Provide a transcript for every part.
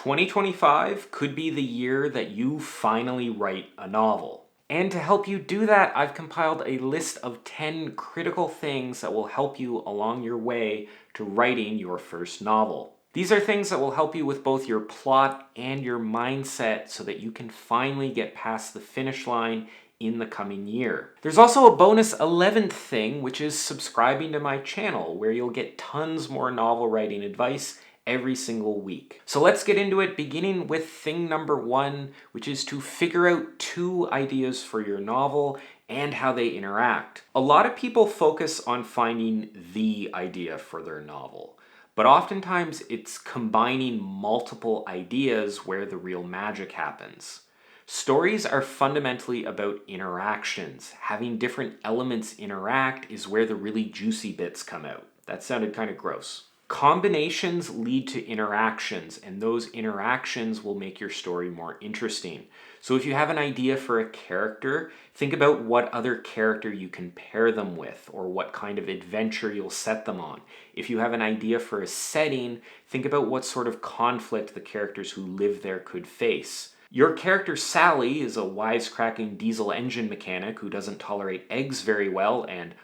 2025 could be the year that you finally write a novel. And to help you do that, I've compiled a list of 10 critical things that will help you along your way to writing your first novel. These are things that will help you with both your plot and your mindset so that you can finally get past the finish line in the coming year. There's also a bonus 11th thing, which is subscribing to my channel, where you'll get tons more novel writing advice every single week. So let's get into it, beginning with thing number 1, which is to figure out 2 ideas for your novel and how they interact. A lot of people focus on finding the idea for their novel, but oftentimes it's combining multiple ideas where the real magic happens. Stories are fundamentally about interactions. Having different elements interact is where the really juicy bits come out. That sounded kind of gross. Combinations lead to interactions, and those interactions will make your story more interesting. So if you have an idea for a character, think about what other character you can pair them with, or what kind of adventure you'll set them on. If you have an idea for a setting, think about what sort of conflict the characters who live there could face. Your character Sally is a wisecracking diesel engine mechanic who doesn't tolerate eggs very well, and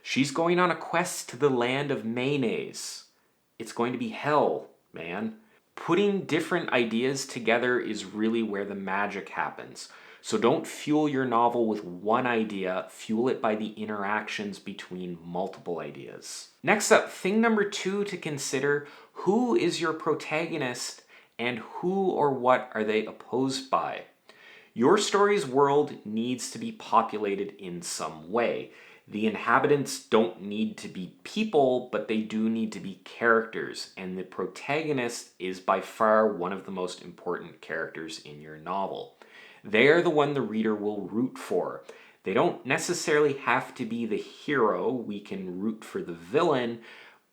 she's going on a quest to the land of mayonnaise. It's going to be hell, man. Putting different ideas together is really where the magic happens. So don't fuel your novel with one idea, fuel it by the interactions between multiple ideas. Next up, thing number 2 to consider: who is your protagonist and who or what are they opposed by? Your story's world needs to be populated in some way. The inhabitants don't need to be people, but they do need to be characters, and the protagonist is by far one of the most important characters in your novel. They are the one the reader will root for. They don't necessarily have to be the hero. We can root for the villain,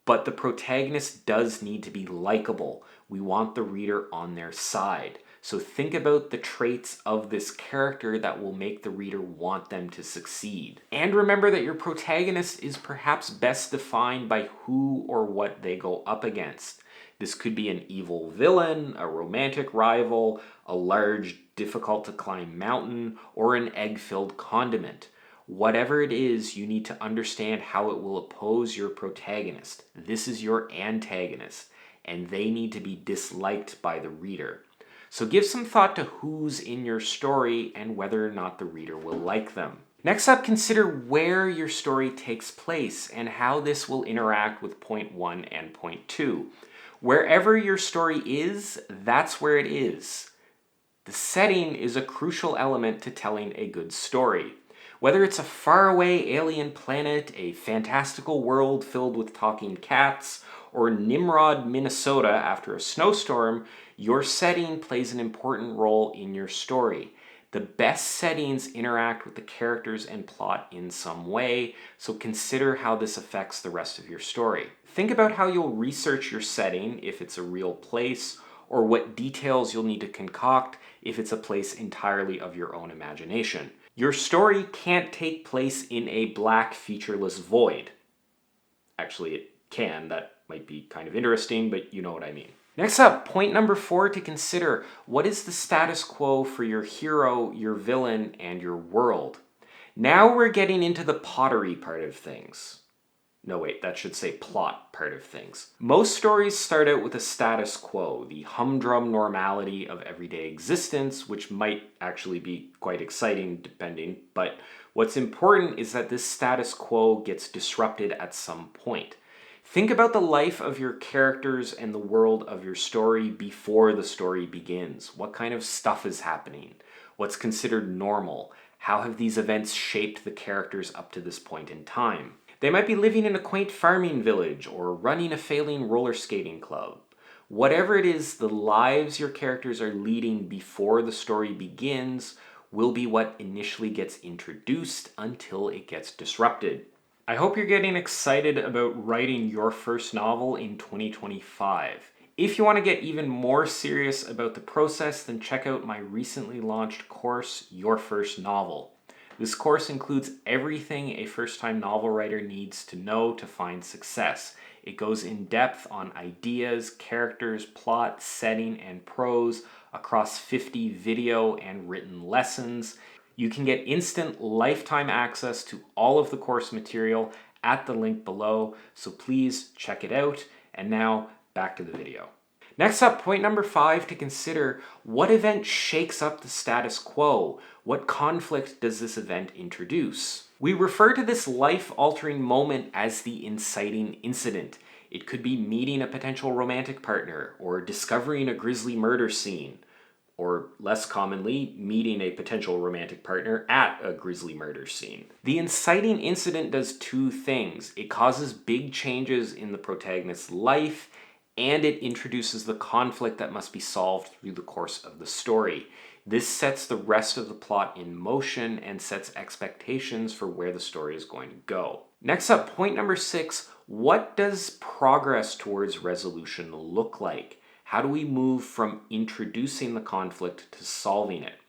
but the protagonist does need to be likable. We want the reader on their side. So think about the traits of this character that will make the reader want them to succeed. And remember that your protagonist is perhaps best defined by who or what they go up against. This could be an evil villain, a romantic rival, a large, difficult-to-climb mountain, or an egg-filled condiment. Whatever it is, you need to understand how it will oppose your protagonist. This is your antagonist, and they need to be disliked by the reader. So give some thought to who's in your story and whether or not the reader will like them. Next up, consider where your story takes place and how this will interact with point 1 and point 2. Wherever your story is, that's where it is. The setting is a crucial element to telling a good story. Whether it's a faraway alien planet, a fantastical world filled with talking cats, or Nimrod, Minnesota after a snowstorm, your setting plays an important role in your story. The best settings interact with the characters and plot in some way, so consider how this affects the rest of your story. Think about how you'll research your setting if it's a real place, or what details you'll need to concoct if it's a place entirely of your own imagination. Your story can't take place in a black featureless void. Actually, it can. That might be kind of interesting, but you know what I mean. Next up, point number 4 to consider: what is the status quo for your hero, your villain, and your world? Now we're getting into the pottery part of things. No, wait, that should say plot part of things. Most stories start out with a status quo, the humdrum normality of everyday existence, which might actually be quite exciting depending, but what's important is that this status quo gets disrupted at some point. Think about the life of your characters and the world of your story before the story begins. What kind of stuff is happening? What's considered normal? How have these events shaped the characters up to this point in time? They might be living in a quaint farming village or running a failing roller skating club. Whatever it is, the lives your characters are leading before the story begins will be what initially gets introduced until it gets disrupted. I hope you're getting excited about writing your first novel in 2025. If you want to get even more serious about the process, then check out my recently launched course, Your First Novel. This course includes everything a first-time novel writer needs to know to find success. It goes in depth on ideas, characters, plot, setting, and prose across 50 video and written lessons. You can get instant lifetime access to all of the course material at the link below, so please check it out. And now, back to the video. Next up, point number 5 to consider: what event shakes up the status quo? What conflict does this event introduce? We refer to this life-altering moment as the inciting incident. It could be meeting a potential romantic partner, or discovering a grisly murder scene, or less commonly, meeting a potential romantic partner at a grisly murder scene. The inciting incident does two things. It causes big changes in the protagonist's life, and it introduces the conflict that must be solved through the course of the story. This sets the rest of the plot in motion and sets expectations for where the story is going to go. Next up, point number 6, what does progress towards resolution look like? How do we move from introducing the conflict to solving it?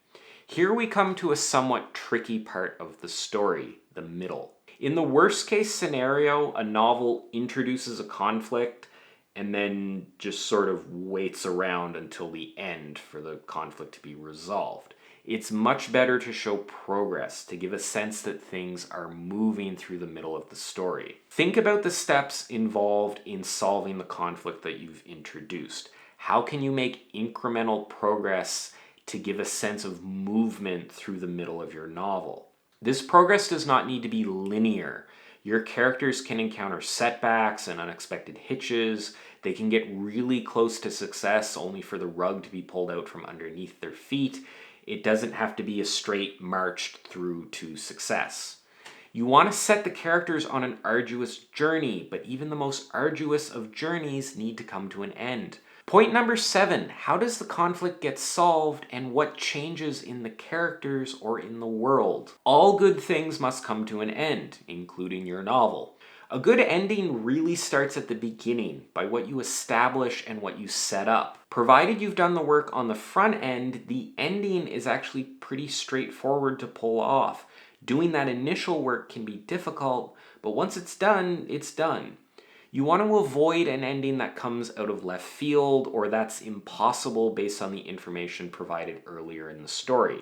Here we come to a somewhat tricky part of the story, the middle. In the worst case scenario, a novel introduces a conflict and then just sort of waits around until the end for the conflict to be resolved. It's much better to show progress, to give a sense that things are moving through the middle of the story. Think about the steps involved in solving the conflict that you've introduced. How can you make incremental progress to give a sense of movement through the middle of your novel? This progress does not need to be linear. Your characters can encounter setbacks and unexpected hitches. They can get really close to success only for the rug to be pulled out from underneath their feet. It doesn't have to be a straight march through to success. You want to set the characters on an arduous journey, but even the most arduous of journeys need to come to an end. Point number 7, how does the conflict get solved and what changes in the characters or in the world? All good things must come to an end, including your novel. A good ending really starts at the beginning, by what you establish and what you set up. Provided you've done the work on the front end, the ending is actually pretty straightforward to pull off. Doing that initial work can be difficult, but once it's done, it's done. You want to avoid an ending that comes out of left field or that's impossible based on the information provided earlier in the story.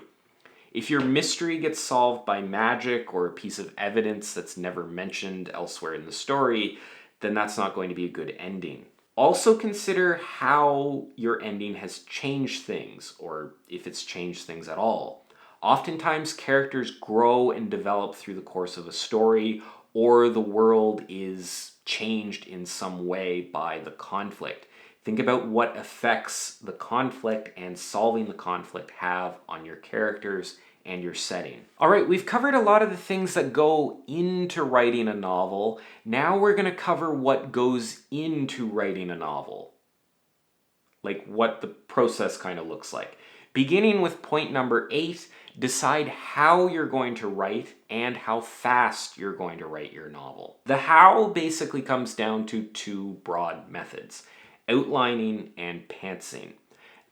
If your mystery gets solved by magic or a piece of evidence that's never mentioned elsewhere in the story, then that's not going to be a good ending. Also consider how your ending has changed things, or if it's changed things at all. Oftentimes, characters grow and develop through the course of a story, or the world is changed in some way by the conflict. Think about what effects the conflict and solving the conflict have on your characters and your setting. All right, we've covered a lot of the things that go into writing a novel. Now we're going to cover what goes into writing a novel. Like what the process kind of looks like. Beginning with point number 8, decide how you're going to write and how fast you're going to write your novel. The how basically comes down to two broad methods: outlining and pantsing.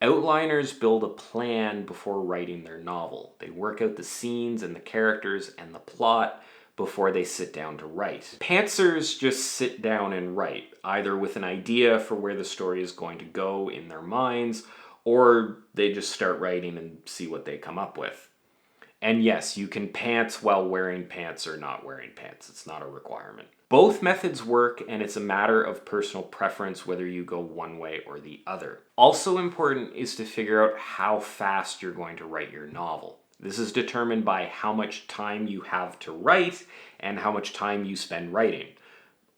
Outliners build a plan before writing their novel. They work out the scenes and the characters and the plot before they sit down to write. Pantsers just sit down and write, either with an idea for where the story is going to go in their minds, or they just start writing and see what they come up with. And yes, you can pants while wearing pants or not wearing pants. It's not a requirement. Both methods work, and it's a matter of personal preference whether you go one way or the other. Also important is to figure out how fast you're going to write your novel. This is determined by how much time you have to write and how much time you spend writing.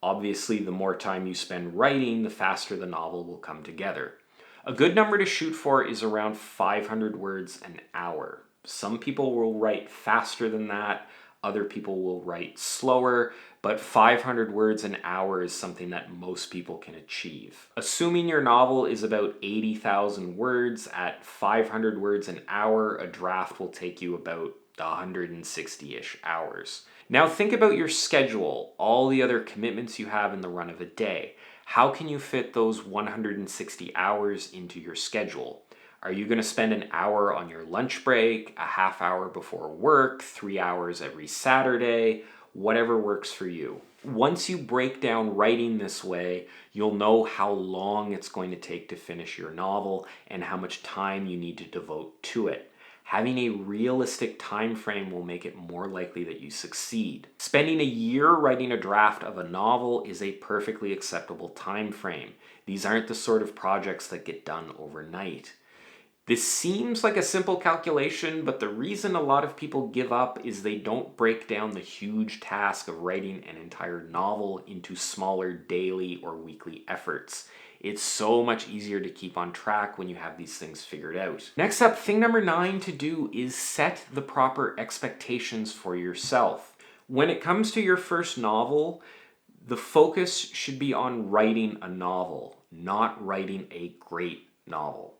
Obviously, the more time you spend writing, the faster the novel will come together. A good number to shoot for is around 500 words an hour. Some people will write faster than that, other people will write slower, but 500 words an hour is something that most people can achieve. Assuming your novel is about 80,000 words, at 500 words an hour, a draft will take you about 160-ish hours. Now think about your schedule, all the other commitments you have in the run of a day. How can you fit those 160 hours into your schedule? Are you going to spend an hour on your lunch break, a half hour before work, 3 hours every Saturday? Whatever works for you. Once you break down writing this way, you'll know how long it's going to take to finish your novel and how much time you need to devote to it. Having a realistic time frame will make it more likely that you succeed. Spending a year writing a draft of a novel is a perfectly acceptable time frame. These aren't the sort of projects that get done overnight. This seems like a simple calculation, but the reason a lot of people give up is they don't break down the huge task of writing an entire novel into smaller daily or weekly efforts. It's so much easier to keep on track when you have these things figured out. Next up, thing number 9 to do is set the proper expectations for yourself. When it comes to your first novel, the focus should be on writing a novel, not writing a great novel.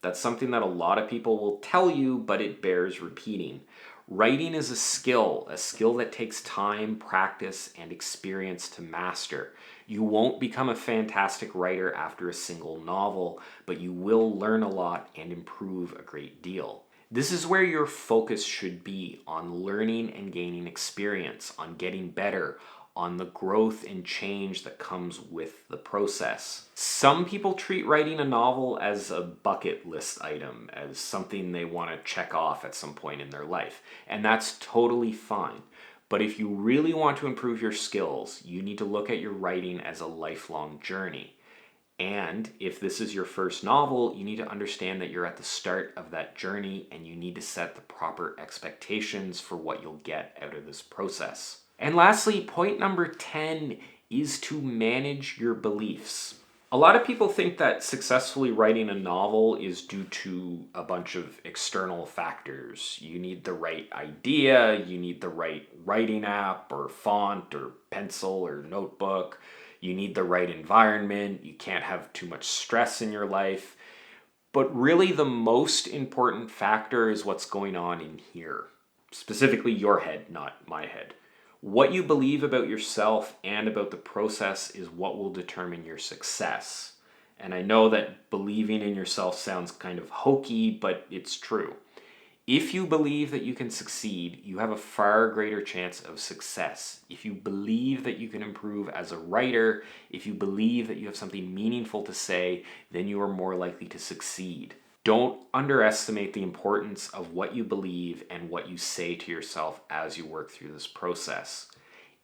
That's something that a lot of people will tell you, but it bears repeating. Writing is a skill that takes time, practice, and experience to master. You won't become a fantastic writer after a single novel, but you will learn a lot and improve a great deal. This is where your focus should be, on learning and gaining experience, on getting better, on the growth and change that comes with the process. Some people treat writing a novel as a bucket list item, as something they want to check off at some point in their life, and that's totally fine. But if you really want to improve your skills, you need to look at your writing as a lifelong journey. And if this is your first novel, you need to understand that you're at the start of that journey and you need to set the proper expectations for what you'll get out of this process. And lastly, point number 10 is to manage your beliefs. A lot of people think that successfully writing a novel is due to a bunch of external factors. You need the right idea, you need the right writing app or font or pencil or notebook, you need the right environment, you can't have too much stress in your life. But really the most important factor is what's going on in here. Specifically your head, not my head. What you believe about yourself and about the process is what will determine your success. And I know that believing in yourself sounds kind of hokey, but it's true. If you believe that you can succeed, you have a far greater chance of success. If you believe that you can improve as a writer, if you believe that you have something meaningful to say, then you are more likely to succeed. Don't underestimate the importance of what you believe and what you say to yourself as you work through this process.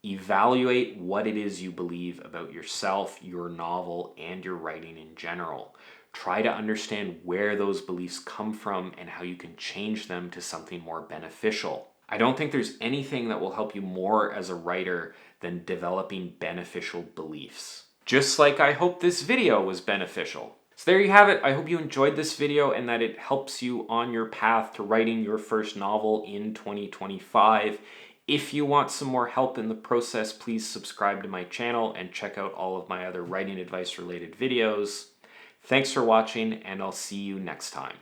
Evaluate what it is you believe about yourself, your novel, and your writing in general. Try to understand where those beliefs come from and how you can change them to something more beneficial. I don't think there's anything that will help you more as a writer than developing beneficial beliefs. Just like I hope this video was beneficial. So there you have it. I hope you enjoyed this video and that it helps you on your path to writing your first novel in 2025. If you want some more help in the process, please subscribe to my channel and check out all of my other writing advice related videos. Thanks for watching, and I'll see you next time.